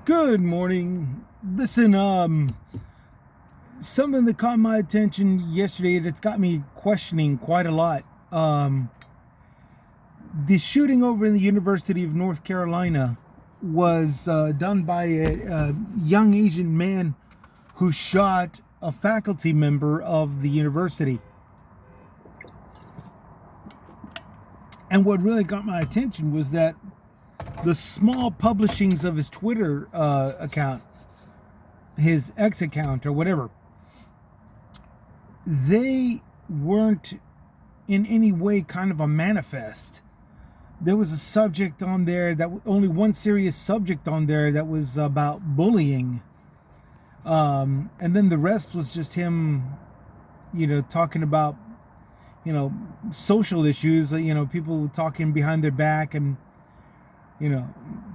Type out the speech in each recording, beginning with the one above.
Good morning. Listen, something that caught my attention yesterday that's got me questioning quite a lot. The shooting over in the University of North Carolina was done by a young Asian man who shot a faculty member of the university. And what really got my attention was that the small publishings of his Twitter account, his X account or whatever, they weren't in any way kind of a manifest. There was a subject on there that only one serious subject on there that was about bullying. And then the rest was just him, talking about, social issues, people talking behind their back and,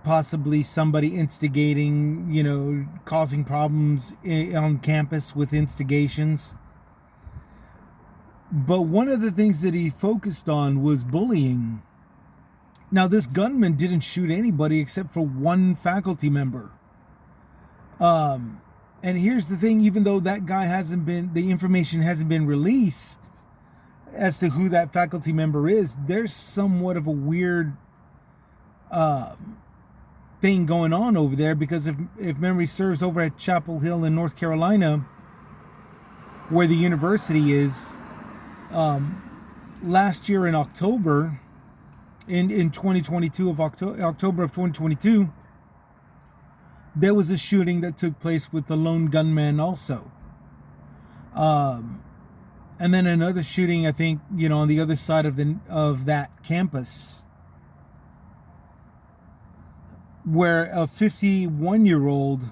possibly somebody instigating, causing problems on campus with instigations. But one of the things that he focused on was bullying. Now, this gunman didn't shoot anybody except for one faculty member. And here's the thing, even though that guy the information hasn't been released as to who that faculty member is, there's somewhat of a weird thing going on over there, because if memory serves, over at Chapel Hill in North Carolina, where the university is, last year in October, in 2022 of October of 2022, there was a shooting that took place with the lone gunman also. And then another shooting, I think, on the other side of that campus, where a 51-year-old,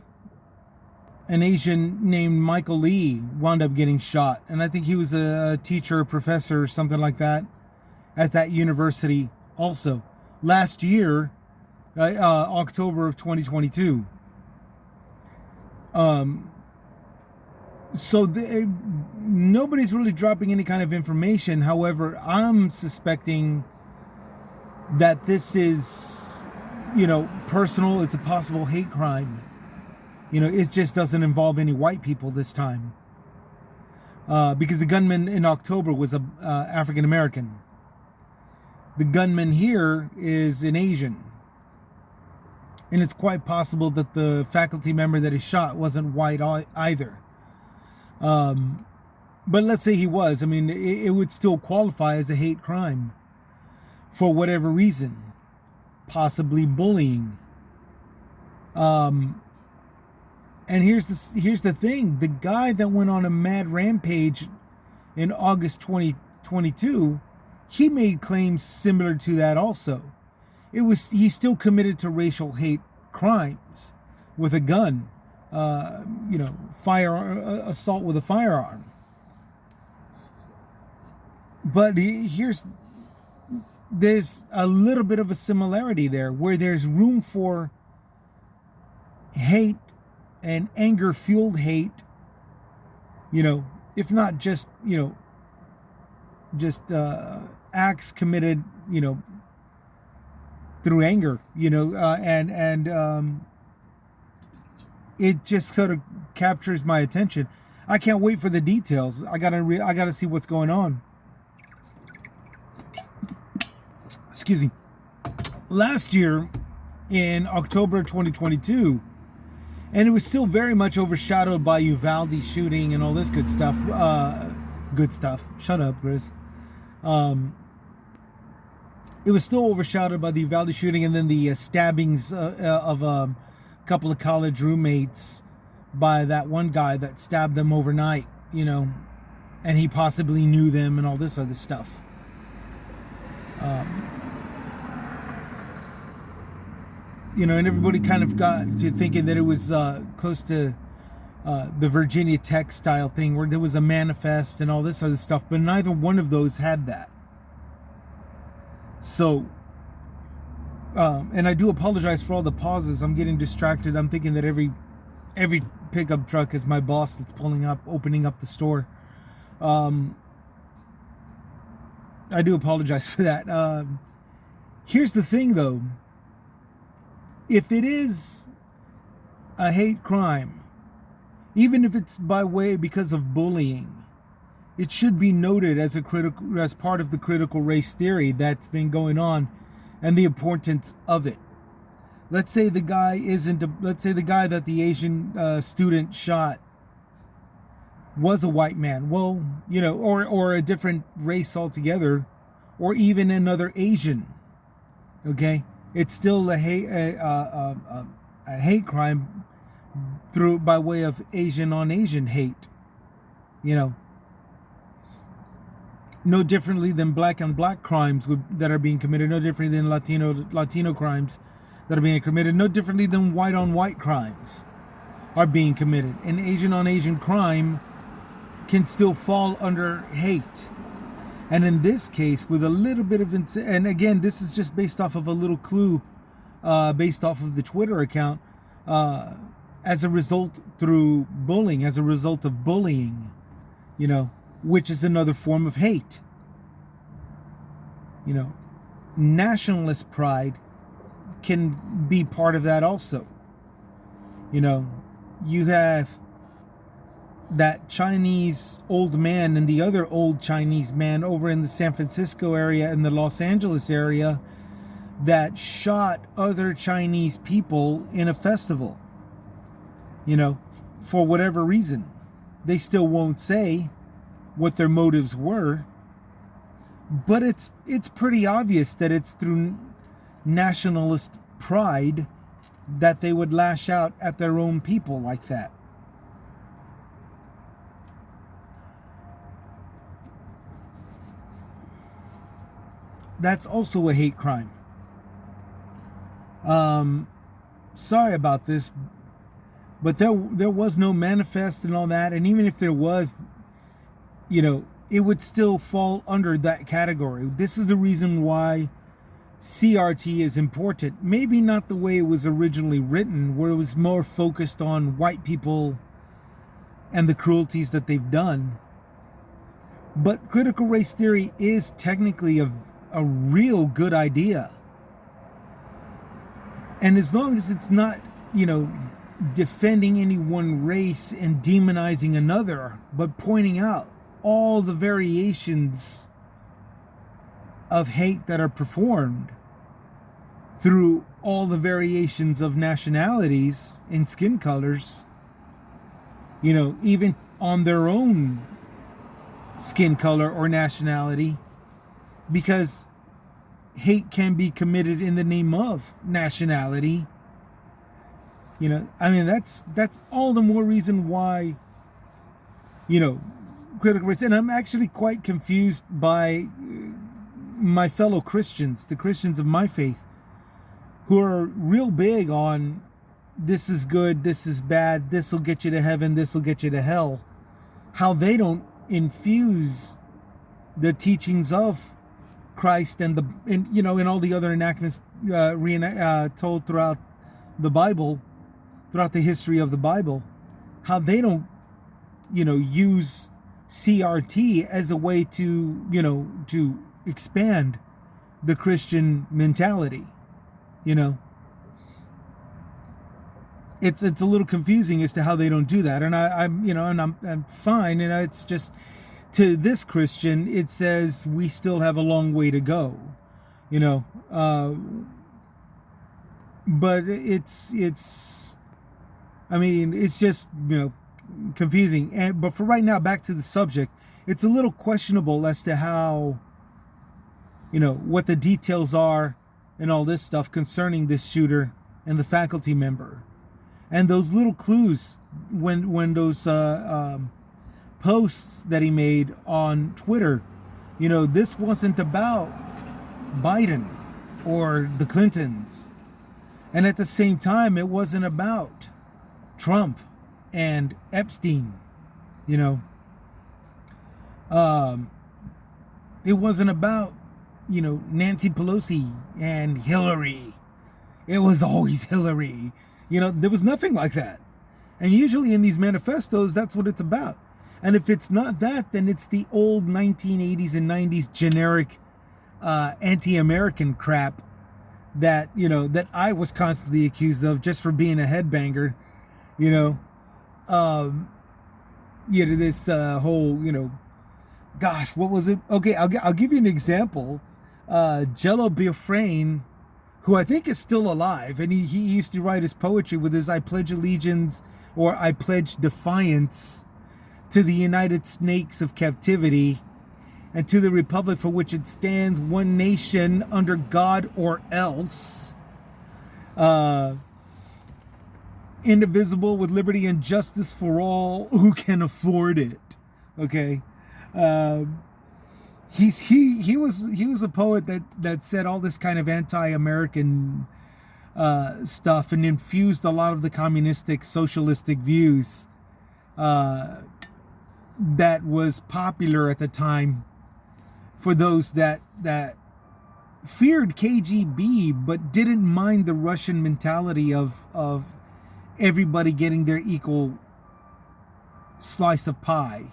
an Asian named Michael Lee, wound up getting shot. And I think he was a teacher, professor, or something like that, at that university also. Last year, October of 2022. So nobody's really dropping any kind of information. However, I'm suspecting that this is, personal. It's a possible hate crime. It just doesn't involve any white people this time. Because the gunman in October was a African American. The gunman here is an Asian. And it's quite possible that the faculty member that he shot wasn't white either. But let's say he was. I mean, it would still qualify as a hate crime for whatever reason. Possibly bullying. And here's the thing. The guy that went on a mad rampage in August 2022, he made claims similar to that also. He still committed to racial hate crimes with a gun, assault with a firearm. But there's a little bit of a similarity there, where there's room for hate and anger-fueled hate, if not just, acts committed, through anger, and it just sort of captures my attention. I can't wait for the details. I gotta see what's going on. Excuse me. Last year, in October 2022, and it was still very much overshadowed by Uvalde shooting and all this good stuff. Good stuff. Shut up, Chris. It was still overshadowed by the Uvalde shooting, and then the stabbings of a couple of college roommates by that one guy that stabbed them overnight, and he possibly knew them and all this other stuff. And everybody kind of got to thinking that it was close to the Virginia Tech style thing, where there was a manifest and all this other stuff, but neither one of those had that. So, and I do apologize for all the pauses. I'm getting distracted. I'm thinking that every pickup truck is my boss that's opening up the store. I do apologize for that. Here's the thing, though. If it is a hate crime, even if it's because of bullying, it should be noted as part of the critical race theory that's been going on and the importance of it. Let's say the guy that the Asian student shot was a white man. Well, or a different race altogether, or even another Asian. Okay, it's still a hate crime by way of Asian on Asian hate. No differently than black on black crimes that are being committed. No differently than Latino crimes that are being committed. No differently than white on white crimes are being committed. An Asian on Asian crime can still fall under hate. And in this case, with a little bit of, and again, this is just based off of a little clue, based off of the Twitter account, as a result of bullying, which is another form of hate. Nationalist pride can be part of that also. You have that Chinese old man and the other old Chinese man over in the San Francisco area and the Los Angeles area that shot other Chinese people in a festival, for whatever reason. They still won't say what their motives were, but it's pretty obvious that it's through nationalist pride that they would lash out at their own people like that. That's also a hate crime. Sorry about this, but there was no manifest and all that, and even if there was, it would still fall under that category. This is the reason why CRT is important. Maybe not the way it was originally written, where it was more focused on white people and the cruelties that they've done. But critical race theory is technically a real good idea. And as long as it's not, defending any one race and demonizing another, but pointing out all the variations of hate that are performed through all the variations of nationalities and skin colors, even on their own skin color or nationality, because hate can be committed in the name of nationality. That's all the more reason why, critical race. And I'm actually quite confused by my fellow Christians, the Christians of my faith, who are real big on this is good, this is bad, this will get you to heaven, this will get you to hell. How they don't infuse the teachings of Christ and all the other enactments told throughout the Bible, throughout the history of the Bible, how they don't, use CRT as a way to expand the Christian mentality. It's a little confusing as to how they don't do that, and I'm fine. It's just, to this Christian, it says we still have a long way to go, but it's just, confusing. But for right now, back to the subject, it's a little questionable as to how, what the details are and all this stuff concerning this shooter and the faculty member. And those little clues when those posts that he made on Twitter, this wasn't about Biden or the Clintons. And at the same time, it wasn't about Trump and Epstein. It wasn't about, Nancy Pelosi and Hillary. It was always Hillary. There was nothing like that. And usually in these manifestos, that's what it's about. And if it's not that, then it's the old 1980s and 90s generic anti-American crap that, that I was constantly accused of just for being a headbanger. You know, this whole, gosh, what was it? Okay, I'll give you an example. Jello Biafrain, who I think is still alive, and he used to write his poetry with his "I pledge allegiance" or "I pledge defiance to the United Snakes of captivity and to the republic for which it stands, one nation under God or else, indivisible, with liberty and justice for all who can afford it." Okay. He was a poet that said all this kind of anti-American stuff and infused a lot of the communistic, socialistic views that was popular at the time for those that feared KGB but didn't mind the Russian mentality of everybody getting their equal slice of pie.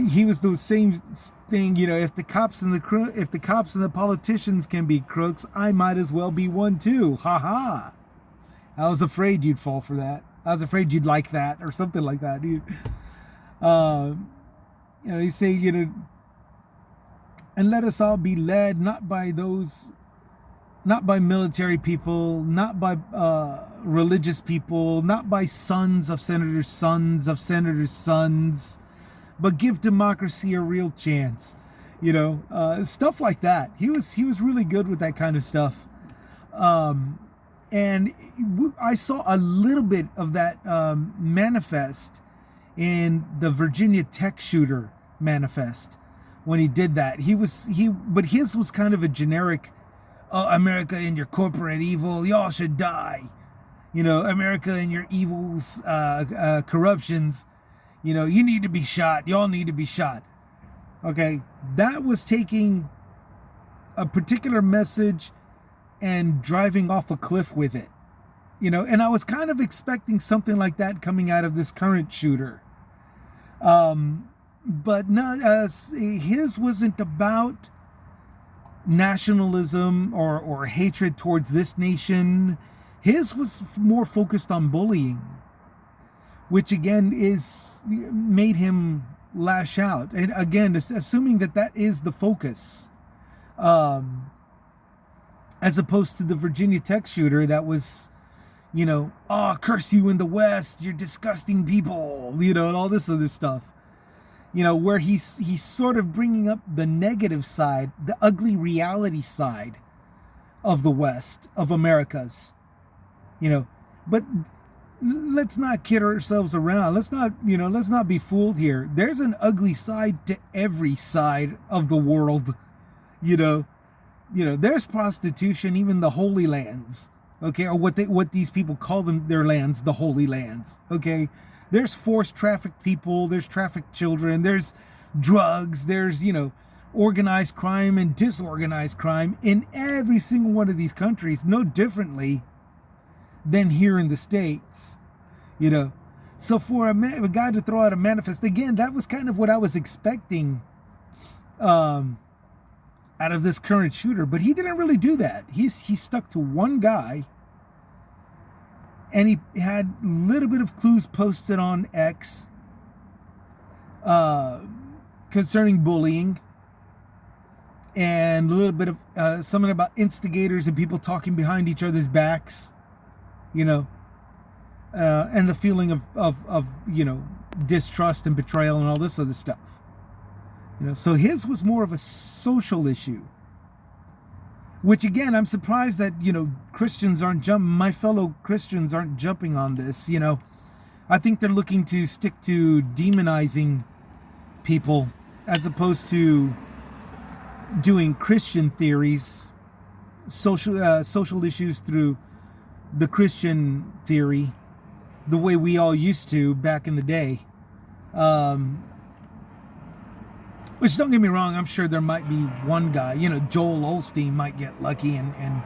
He was the same thing. If the cops and the politicians can be crooks, I might as well be one too. Ha ha. I was afraid you'd fall for that. I was afraid you'd like that or something like that. You say, and let us all be led not by military people, not by religious people, not by sons of senators' sons, but give democracy a real chance. Stuff like that. He was really good with that kind of stuff. And I saw a little bit of that manifest in the Virginia Tech shooter manifest when he did that. But his was kind of a generic, America and your corporate evil, y'all should die. America and your evils, corruptions, you need to be shot. Y'all need to be shot. Okay, that was taking a particular message and driving off a cliff with it. And I was kind of expecting something like that coming out of this current shooter. But no, his wasn't about nationalism or hatred towards this nation. His was more focused on bullying, which again made him lash out. And again, assuming that is the focus, as opposed to the Virginia Tech shooter that was, curse you in the West, you're disgusting people, and all this other stuff. Where he's sort of bringing up the negative side, the ugly reality side of the West, of America's, but let's not kid ourselves around. Let's not be fooled here. There's an ugly side to every side of the world. There's prostitution, even the Holy Lands, okay, or what these people call their lands, the Holy Lands, okay. There's forced trafficked people, there's trafficked children, there's drugs, there's, organized crime and disorganized crime in every single one of these countries, no differently than here in the States, So for a guy to throw out a manifest, again, that was kind of what I was expecting out of this current shooter, but he didn't really do that. He stuck to one guy, and he had a little bit of clues posted on X concerning bullying, and a little bit of something about instigators and people talking behind each other's backs, and the feeling of distrust and betrayal and all this other stuff. So his was more of a social issue, which again, I'm surprised that, Christians aren't my fellow Christians aren't jumping on this. I think they're looking to stick to demonizing people as opposed to doing Christian theories, social issues through the Christian theory, the way we all used to back in the day. Which, don't get me wrong, I'm sure there might be one guy, Joel Osteen might get lucky and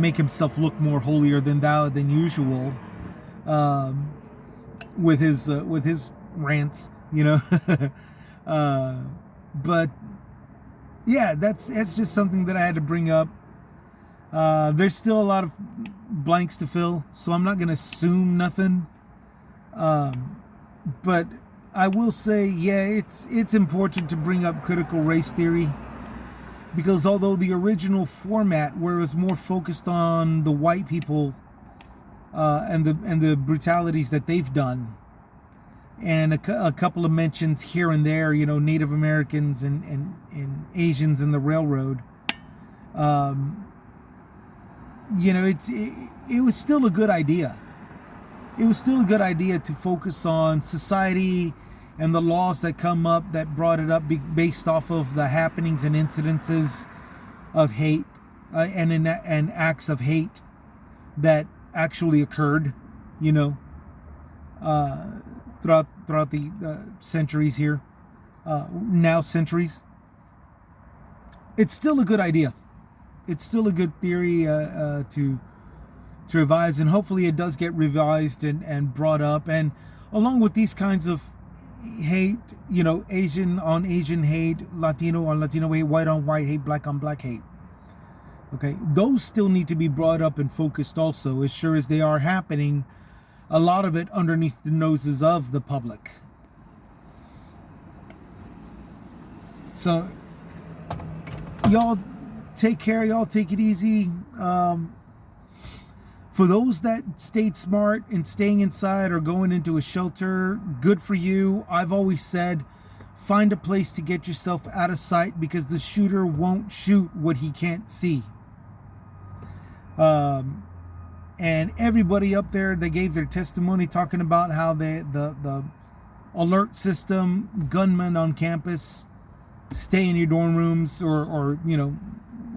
make himself look more holier than thou than usual, with his rants, but yeah, that's just something that I had to bring up. There's still a lot of blanks to fill, so I'm not going to assume nothing. But I will say, yeah, it's important to bring up critical race theory, because although the original format, where it was more focused on the white people and the brutalities that they've done, and a couple of mentions here and there, Native Americans and Asians in the railroad, it was still a good idea. It was still a good idea to focus on society and the laws that come up that brought it up based off of the happenings and incidences of hate and acts of hate that actually occurred, throughout the centuries here, now centuries. It's still a good idea. It's still a good theory to revise, and hopefully it does get revised and brought up. And along with these kinds of hate, Asian on Asian hate, Latino on Latino hate, white on white hate, black on black hate. Okay, those still need to be brought up and focused also, as sure as they are happening. A lot of it underneath the noses of the public. So, y'all take care. Y'all take it easy. For those that stayed smart and staying inside or going into a shelter, good for you. I've always said, find a place to get yourself out of sight, because the shooter won't shoot what he can't see. And everybody up there, they gave their testimony talking about how the alert system, gunmen on campus, stay in your dorm rooms or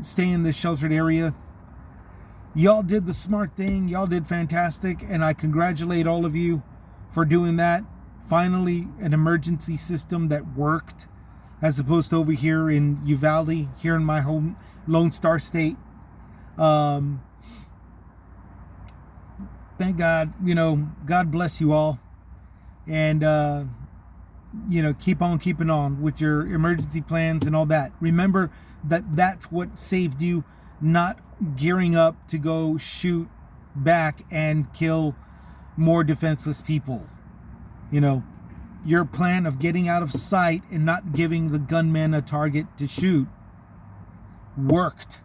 stay in the sheltered area. Y'all did the smart thing. Y'all did fantastic, and I congratulate all of you for doing that. Finally, an emergency system that worked, as opposed to over here in Uvalde, here in my home Lone Star State. Thank God, God bless you all. And, keep on keeping on with your emergency plans and all that. Remember that that's what saved you, not gearing up to go shoot back and kill more defenseless people. Your plan of getting out of sight and not giving the gunman a target to shoot worked.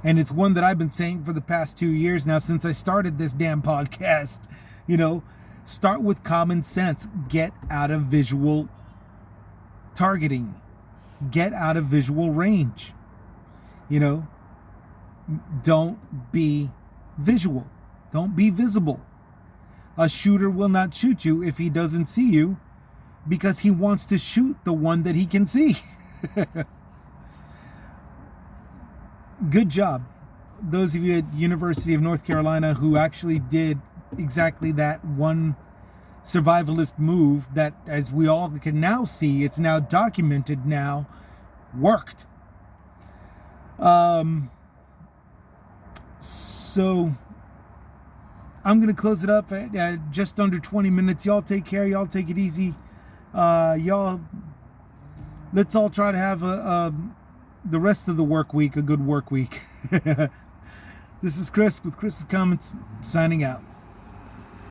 And it's one that I've been saying for the past 2 years now, since I started this damn podcast. Start with common sense. Get out of visual targeting. Get out of visual range. Don't be visual. Don't be visible. A shooter will not shoot you if he doesn't see you, because he wants to shoot the one that he can see. Good job, those of you at University of North Carolina who actually did exactly that one survivalist move that, as we all can now see, it's now documented now, worked. So I'm going to close it up at just under 20 minutes. Y'all take care. Y'all take it easy. Y'all, let's all try to have the rest of the work week a good work week. This is Chris with Chris's Comments, signing out.